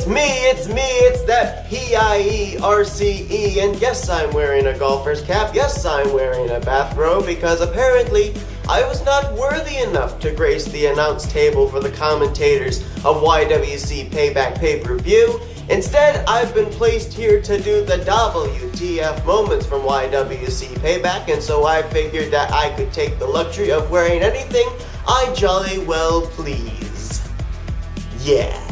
It's that P-I-E-R-C-E, and yes, I'm wearing a golfer's cap, yes, I'm wearing a bathrobe, because apparently I was not worthy enough to grace the announce table for the commentators of y.W.c Payback Pay-Per-View. Instead, I've been placed here to do the WTF Moments from y.W.c Payback, and so I figured that I could take the luxury of wearing anything I jolly well please. Yeah.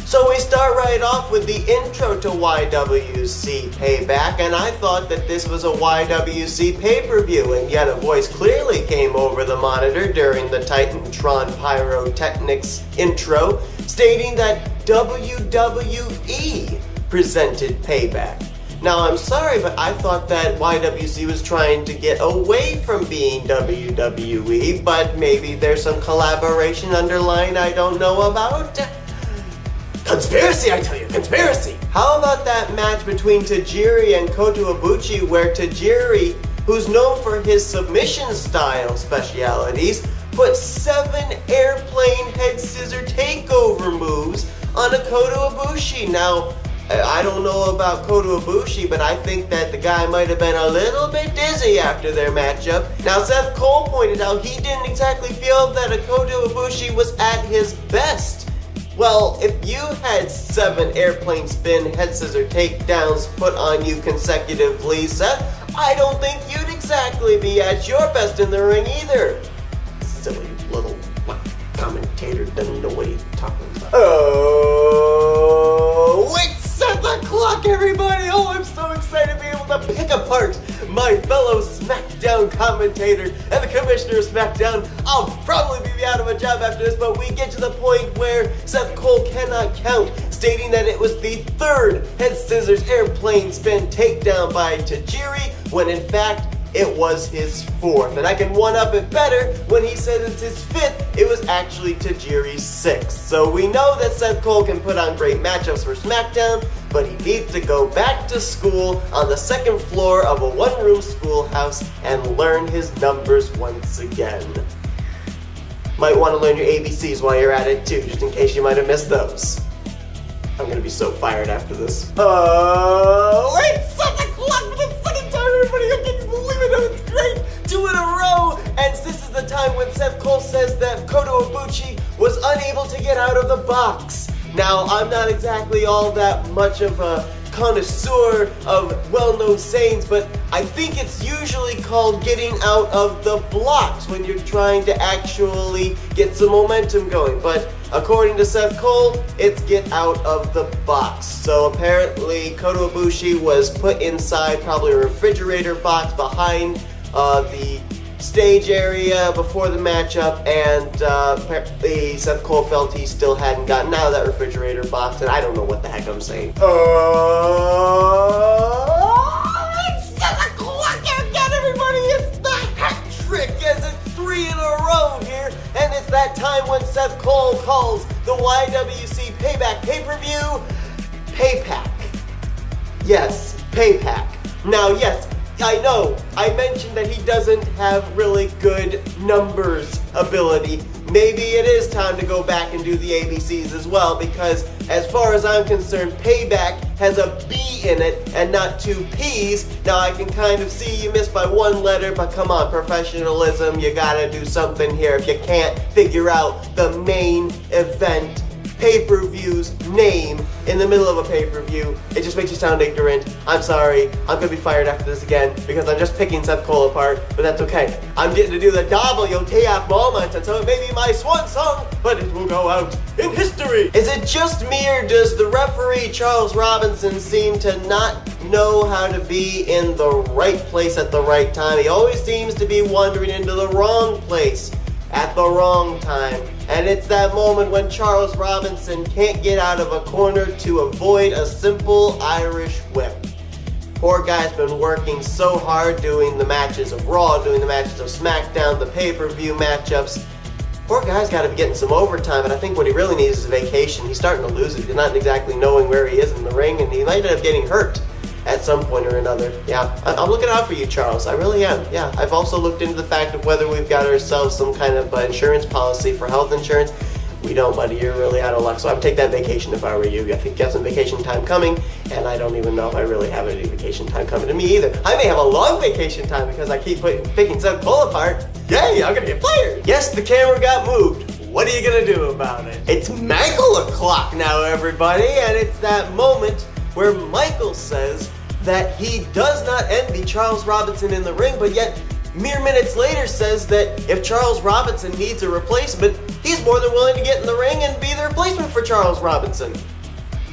So we start right off with the intro to y.W.c Payback, and I thought that this was a y.W.c pay-per-view, and yet a voice clearly came over the monitor during the Titantron Pyrotechnics intro, stating that WWE presented Payback. Now, I'm sorry, but I thought that y.W.c was trying to get away from being WWE, but maybe there's some collaboration underlying I don't know about. Conspiracy, I tell you, conspiracy! How about that match between Tajiri and Kota Ibushi, where Tajiri, who's known for his submission style specialities, put 7 airplane head scissor takeover moves on a Kota Ibushi. Now, I don't know about Kota Ibushi, but I think that the guy might have been a little bit dizzy after their matchup. Now, Seth Cole pointed out he didn't exactly feel that a Kota Ibushi was at his best. Well, if you had 7 airplane spin head scissor takedowns put on you consecutively, Seth, I don't think you'd exactly be at your best in the ring either. Silly little commentator doesn't know what he's talking about. Oh, it's 7 o'clock, everybody! Oh, I'm so excited to be able to pick apart my fellow SmackDown commentator and the commissioner of SmackDown. I'll probably be out of a job after this, but we get to the point where Seth Cole cannot count, stating that it was the 3rd head scissors airplane spin takedown by Tajiri, when in fact it was his 4th. And I can one-up it better when he says it's his 5th, it was actually Tajiri's 6th. So we know that Seth Cole can put on great matchups for SmackDown, but he needs to go back to school on the 2nd floor of a one-room schoolhouse and learn his numbers once again. Might want to learn your ABCs while you're at it too, just in case you might have missed those. I'm gonna be so fired after this. It's 7 o'clock for the 2nd time, everybody! I can't believe it! It's great! 2 in a row! And this is the time when Seth Cole says that Kota Ibushi was unable to get out of the box. Now, I'm not exactly all that much of a connoisseur of well-known sayings, but I think it's usually called getting out of the blocks when you're trying to actually get some momentum going. But according to Seth Cole, it's get out of the box. So apparently Kota Ibushi was put inside probably a refrigerator box behind the stage area before the matchup, and apparently Seth Cole felt he still hadn't gotten out of that refrigerator box, and I don't know what the heck I'm saying. It's 7 o'clock again, everybody! It's the hat trick, as it's 3 in a row here, and it's that time when Seth Cole calls the y.W.c Payback Pay-Per-View Payback. Yes, Payback. Now, yes, I know, I mentioned that he doesn't have really good numbers ability. Maybe it is time to go back and do the ABCs as well, because as far as I'm concerned, Payback has a B in it and not 2 P's. Now I can kind of see you missed by 1 letter, but come on, professionalism, you gotta do something here. If you can't figure out the main event pay-per-view's name in the middle of a pay-per-view, it just makes you sound ignorant. I'm sorry, I'm gonna be fired after this again because I'm just picking Seth Cole apart, but that's okay. I'm getting to do the WTF Moments, and so it may be my swan song, but it will go out in history. Is it just me, or does the referee Charles Robinson seem to not know how to be in the right place at the right time? He always seems to be wandering into the wrong place at the wrong time. And it's that moment when Charles Robinson can't get out of a corner to avoid a simple Irish whip. Poor guy's been working so hard doing the matches of Raw, doing the matches of SmackDown, the pay-per-view matchups. Poor guy's got to be getting some overtime, and I think what he really needs is a vacation. He's starting to lose it. He's not exactly knowing where he is in the ring, and he might end up getting hurt at some point or another. Yeah, I'm looking out for you, Charles. I really am. Yeah, I've also looked into the fact of whether we've got ourselves some kind of insurance policy for health insurance. We don't, buddy. You're really out of luck. So I would take that vacation if I were you. I think you have some vacation time coming, and I don't even know if I really have any vacation time coming to me either. I may have a long vacation time because I keep picking Seth Cole apart. Yay, I'm gonna get fired. Yes, the camera got moved. What are you gonna do about it? It's Michael o'clock now, everybody, and it's that moment where Michael says that he does not envy Charles Robinson in the ring, but yet mere minutes later says that if Charles Robinson needs a replacement, he's more than willing to get in the ring and be the replacement for Charles Robinson.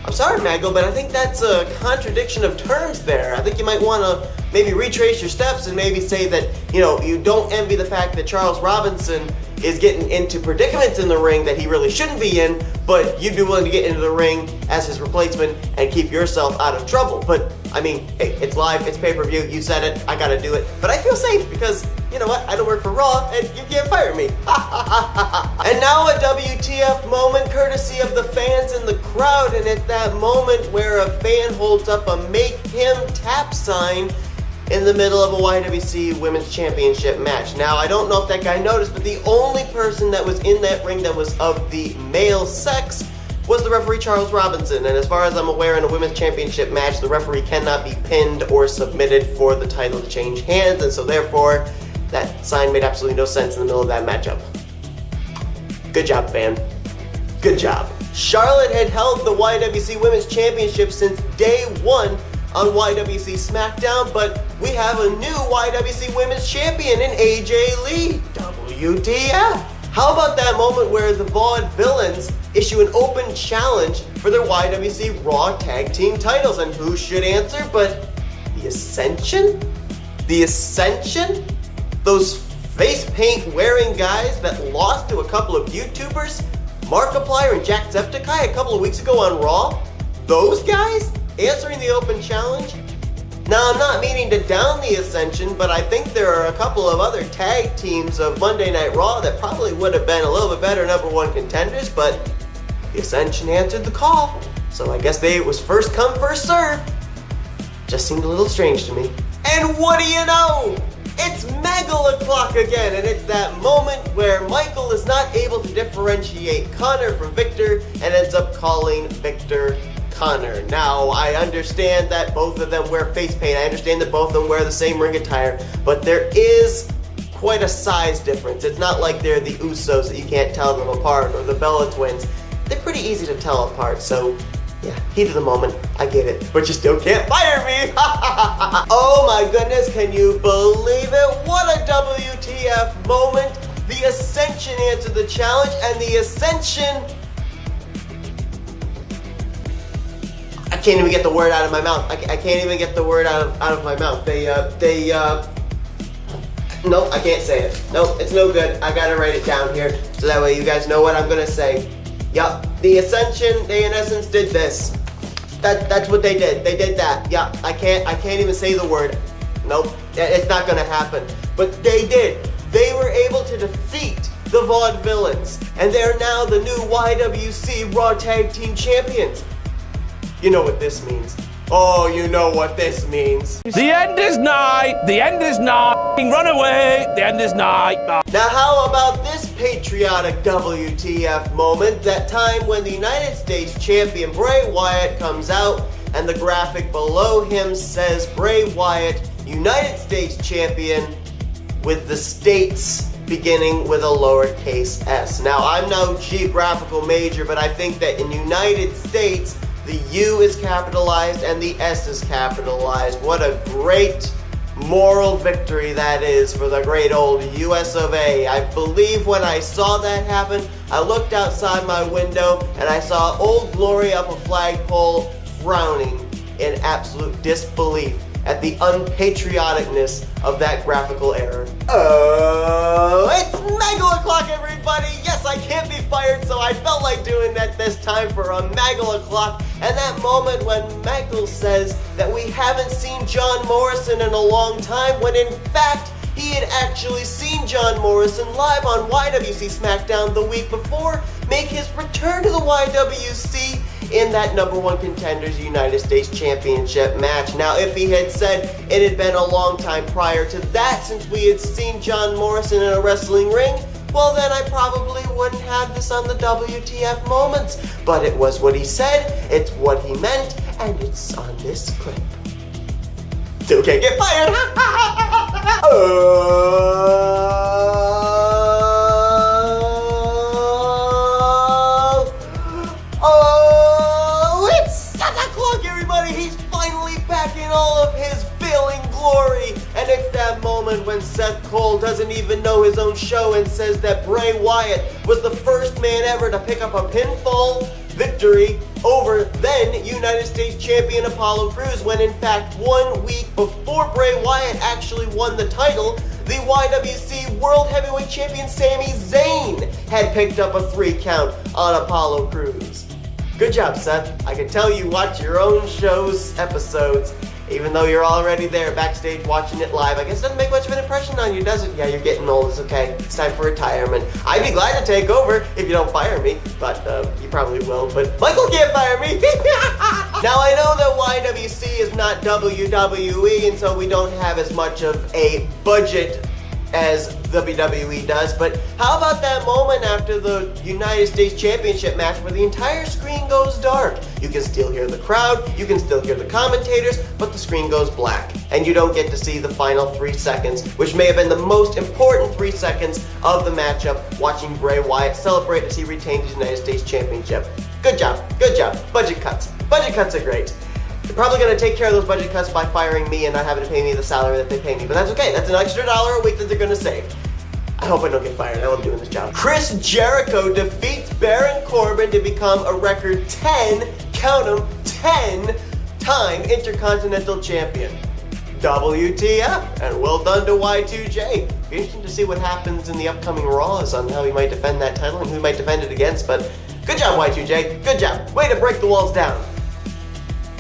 I'm sorry, Michael, but I think that's a contradiction of terms there. I think you might want to maybe retrace your steps and maybe say that, you don't envy the fact that Charles Robinson is getting into predicaments in the ring that he really shouldn't be in, but you'd be willing to get into the ring as his replacement and keep yourself out of trouble. But, I mean, hey, it's live, it's pay-per-view, you said it, I gotta do it. But I feel safe because, you know what, I don't work for Raw and you can't fire me. And now a WTF moment courtesy of the fans in the crowd, and it's that moment where a fan holds up a make him tap sign in the middle of a y.W.c Women's Championship match. Now, I don't know if that guy noticed, but the only person that was in that ring that was of the male sex was the referee, Charles Robinson. And as far as I'm aware, in a Women's Championship match, the referee cannot be pinned or submitted for the title to change hands, and so therefore, that sign made absolutely no sense in the middle of that matchup. Good job, fan. Good job. Charlotte had held the y.W.c Women's Championship since day one on y.W.c SmackDown, but we have a new y.W.c Women's Champion in AJ Lee. WTF? How about that moment where the Vaudevillains issue an open challenge for their y.W.c Raw Tag Team titles? And who should answer but the Ascension? The Ascension? Those face paint wearing guys that lost to a couple of YouTubers, Markiplier and Jacksepticeye, a couple of weeks ago on Raw? Those guys answering the open challenge? Now, I'm not meaning to down the Ascension, but I think there are a couple of other tag teams of Monday Night Raw that probably would have been a little bit better #1 contenders, but the Ascension answered the call. So I guess it was first come, first serve. Just seemed a little strange to me. And what do you know? It's Michael o'clock again, and it's that moment where Michael is not able to differentiate Connor from Victor and ends up calling Victor Connor. Now, I understand that both of them wear face paint. I understand that both of them wear the same ring attire, but there is quite a size difference. It's not like they're the Usos that you can't tell them apart, or the Bella Twins. They're pretty easy to tell apart, so yeah, heat of the moment, I get it, but you still can't fire me! Oh my goodness, can you believe it? What a WTF moment! The Ascension answered the challenge, and the Ascension... I can't even get the word out of my mouth. I can't even get the word out of my mouth. Nope, I can't say it. Nope, it's no good. I gotta write it down here, so that way you guys know what I'm gonna say. Yup, the Ascension, they in essence did this. That's what they did. They did that. Yeah, I can't even say the word. Nope, it's not gonna happen. But they did. They were able to defeat the Vaudevillains, and they're now the new y.W.c Raw Tag Team Champions. You know what this means. Oh, you know what this means. The end is nigh. The end is nigh. Run away. The end is nigh. Now, how about this patriotic WTF moment? That time when the United States Champion Bray Wyatt comes out and the graphic below him says Bray Wyatt, United States Champion, with the states beginning with a lowercase s. Now, I'm no geographical major, but I think that in United States, the U is capitalized and the S is capitalized. What a great moral victory that is for the great old US of A. I believe when I saw that happen, I looked outside my window and I saw Old Glory up a flagpole frowning in absolute disbelief at the unpatrioticness of that graphical error. Oh, it's Michael o'clock, everybody! Yes, I can't be fired, so I felt like doing that this time for a Michael o'clock. And that moment when Michael says that we haven't seen John Morrison in a long time, when in fact, he had actually seen John Morrison live on y.W.c SmackDown the week before, make his return to the y.W.c in that #1 Contenders United States Championship match. Now, if he had said it had been a long time prior to that since we had seen John Morrison in a wrestling ring, well then I probably wouldn't have this on the WTF Moments. But it was what he said, it's what he meant, and it's on this clip. Still can't get fired! It's 7 o'clock, everybody! He's finally back in all of his failing glory! And it's that moment when Seth Cole doesn't even know his own show and says that Bray Wyatt was the first man ever to pick up a pinfall victory over then United States Champion Apollo Crews, when in fact 1 week before Bray Wyatt actually won the title, the y.W.c World Heavyweight Champion Sami Zayn had picked up a 3 count on Apollo Crews. Good job, Seth. I can tell you watch your own show's episodes, even though you're already there backstage watching it live. I guess it doesn't make much of an impression on you, does it? Yeah, you're getting old. It's okay. It's time for retirement. I'd be glad to take over if you don't fire me, but you probably will. But Michael can't fire me. Now, I know that y.W.c is not WWE, and so we don't have as much of a budget as WWE does, but how about that moment after the United States Championship match where the entire screen goes dark? You can still hear the crowd, you can still hear the commentators, but the screen goes black, and you don't get to see the final 3 seconds, which may have been the most important 3 seconds of the matchup, watching Bray Wyatt celebrate as he retained his United States Championship. Good job, good job. Budget cuts. Budget cuts are great. They're probably going to take care of those budget cuts by firing me and not having to pay me the salary that they pay me, but that's okay. That's an extra $1 a week that they're going to save. I hope I don't get fired. I love doing this job. Chris Jericho defeats Baron Corbin to become a record 10, count 'em, 10-time Intercontinental Champion. WTF, and well done to Y2J. Be interesting to see what happens in the upcoming Raws on how he might defend that title and who he might defend it against, but good job, Y2J. Good job. Way to break the walls down.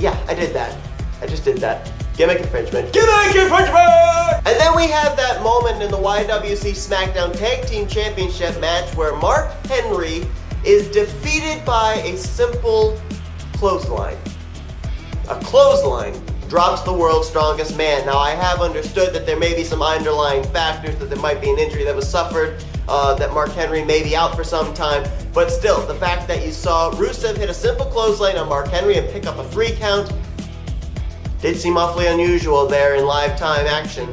Yeah, I did that. I just did that. Gimmick infringement. Gimmick infringement! And then we have that moment in the y.W.c SmackDown Tag Team Championship match where Mark Henry is defeated by a simple clothesline. A clothesline drops the world's strongest man. Now, I have understood that there may be some underlying factors, that there might be an injury that was suffered, that Mark Henry may be out for some time, but still, the fact that you saw Rusev hit a simple clothesline on Mark Henry and pick up a 3 count did seem awfully unusual there in live time action.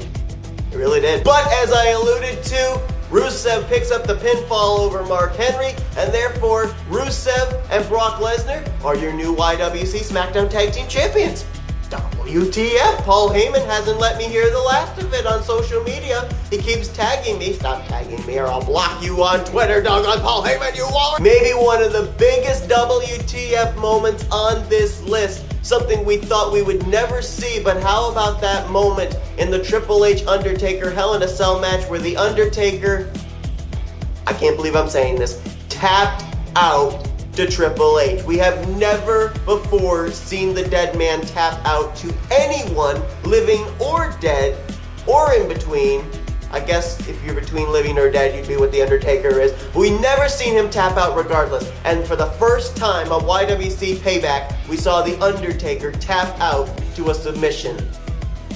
It really did. But as I alluded to, Rusev picks up the pinfall over Mark Henry, and therefore Rusev and Brock Lesnar are your new y.W.c SmackDown Tag Team Champions. WTF, Paul Heyman hasn't let me hear the last of it on social media. He keeps tagging me. Stop tagging me or I'll block you on Twitter, doggone Paul Heyman, you are! Maybe one of the biggest WTF moments on this list. Something we thought we would never see, but how about that moment in the Triple H Undertaker Hell in a Cell match where the Undertaker, I can't believe I'm saying this, tapped out to Triple H. We have never before seen the dead man tap out to anyone, living or dead, or in between. I guess if you're between living or dead, you'd be what the Undertaker is. But we never seen him tap out regardless. And for the first time on y.W.c Payback, we saw the Undertaker tap out to a submission.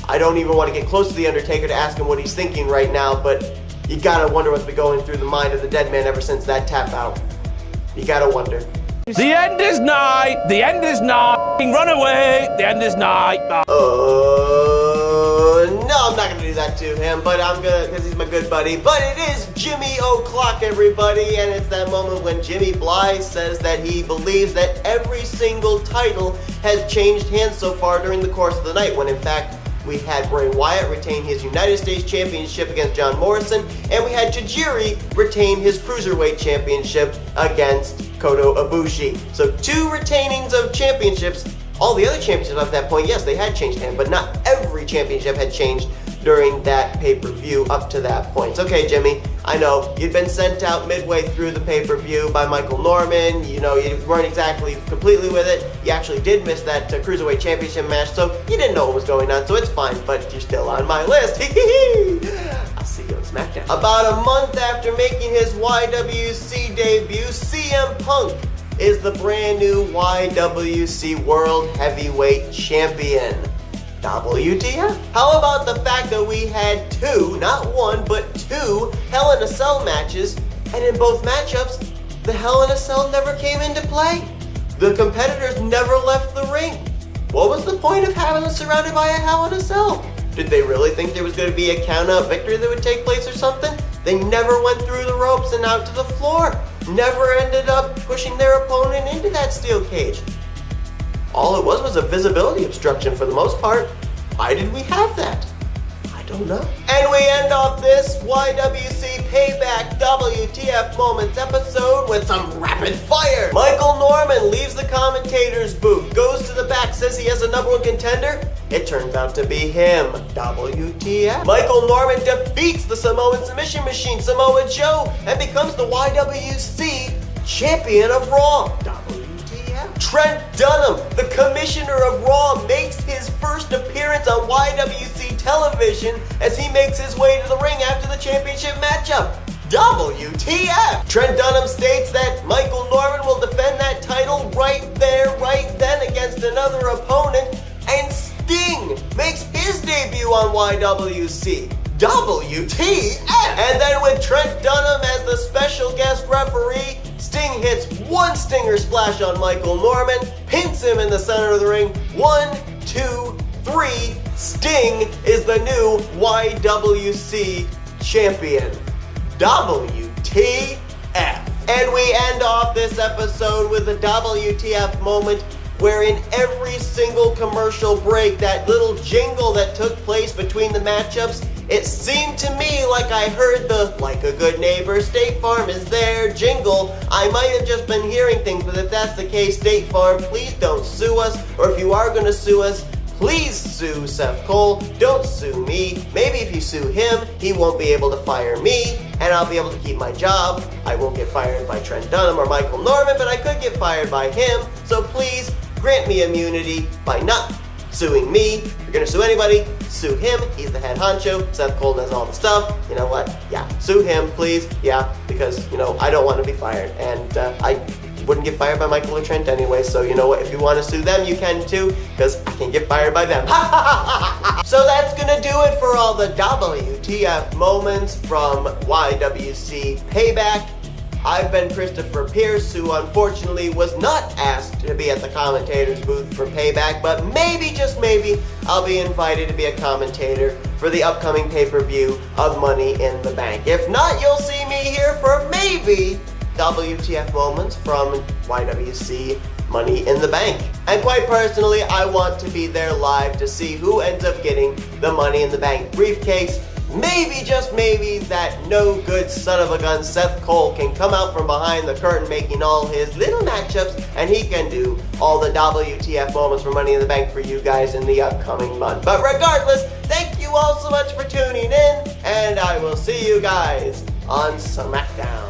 I don't even want to get close to the Undertaker to ask him what he's thinking right now, but you gotta wonder what's been going through the mind of the dead man ever since that tap out. You gotta wonder. The end is nigh. The end is nigh. Run away. The end is nigh. No, I'm not gonna do that to him, but I'm gonna, because he's my good buddy. But it is Jimmy O'Clock, everybody, and it's that moment when Jimmy Bly says that he believes that every single title has changed hands so far during the course of the night, when in fact, we had Bray Wyatt retain his United States Championship against John Morrison, and we had Tajiri retain his Cruiserweight Championship against Kota Ibushi. So 2 retainings of championships. All the other championships at that point, yes, they had changed hands, but not every championship had changed during that pay-per-view up to that point. It's okay, Jimmy. I know, you'd been sent out midway through the pay-per-view by Michael Norman. You know, you weren't exactly completely with it. You actually did miss that Cruiserweight Championship match, so you didn't know what was going on, so it's fine, but you're still on my list. I'll see you on SmackDown. About a month after making his y.W.c debut, CM Punk is the brand new y.W.c World Heavyweight Champion. WTF? How about the fact that we had 2, not 1, but 2 Hell in a Cell matches And in both matchups, the Hell in a Cell never came into play. The competitors never left the ring. What was the point of having them surrounded by a Hell in a Cell? Did they really think there was going to be a count-out victory that would take place or something? They never went through the ropes and out to the floor. Never ended up pushing their opponent into that steel cage. All it was a visibility obstruction for the most part. Why did we have that? I don't know. And we end off this y.W.c Payback WTF Moments episode with some rapid fire. Michael Norman leaves the commentator's booth, goes to the back, says he has a #1 contender. It turns out to be him. WTF. Michael Norman defeats the Samoan submission machine, Samoa Joe, and becomes the y.W.c champion of Raw. Trent Dunham, the commissioner of Raw, makes his first appearance on y.W.c television as he makes his way to the ring after the championship matchup. WTF! Trent Dunham states that Michael Norman will defend that title right there, right then against another opponent, and Sting makes his debut on y.W.c. WTF! And then with Trent Dunham as the special guest referee, Sting hits one stinger splash on Michael Norman, pins him in the center of the ring. 1, 2, 3. Sting is the new y.W.c champion. WTF. And we end off this episode with a WTF moment where in every single commercial break, that little jingle that took place between the matchups, it seemed to me like I heard the "like a good neighbor, State Farm is there" jingle. I might have just been hearing things, but if that's the case, State Farm, please don't sue us. Or if you are going to sue us, please sue Seth Cole. Don't sue me. Maybe if you sue him, he won't be able to fire me, and I'll be able to keep my job. I won't get fired by Trent Dunham or Michael Norman, but I could get fired by him. So please grant me immunity by not suing me. If you're gonna sue anybody, sue him. He's the head honcho. Seth Cole does all the stuff. You know what? Yeah, sue him, please. Yeah, because, I don't want to be fired. And I wouldn't get fired by Michael or Trent anyway, so you know what? If you want to sue them, you can too, because I can get fired by them. So that's gonna do it for all the WTF moments from y.W.c Payback. I've been Christopher Pierce, who unfortunately was not asked to be at the commentator's booth for Payback, but maybe, just maybe, I'll be invited to be a commentator for the upcoming pay-per-view of Money in the Bank. If not, you'll see me here for maybe WTF moments from y.W.c Money in the Bank. And quite personally, I want to be there live to see who ends up getting the Money in the Bank briefcase. Maybe, just maybe, that no good son of a gun Seth Cole can come out from behind the curtain making all his little matchups, and he can do all the WTF moments for Money in the Bank for you guys in the upcoming month. But regardless, thank you all so much for tuning in, and I will see you guys on SmackDown.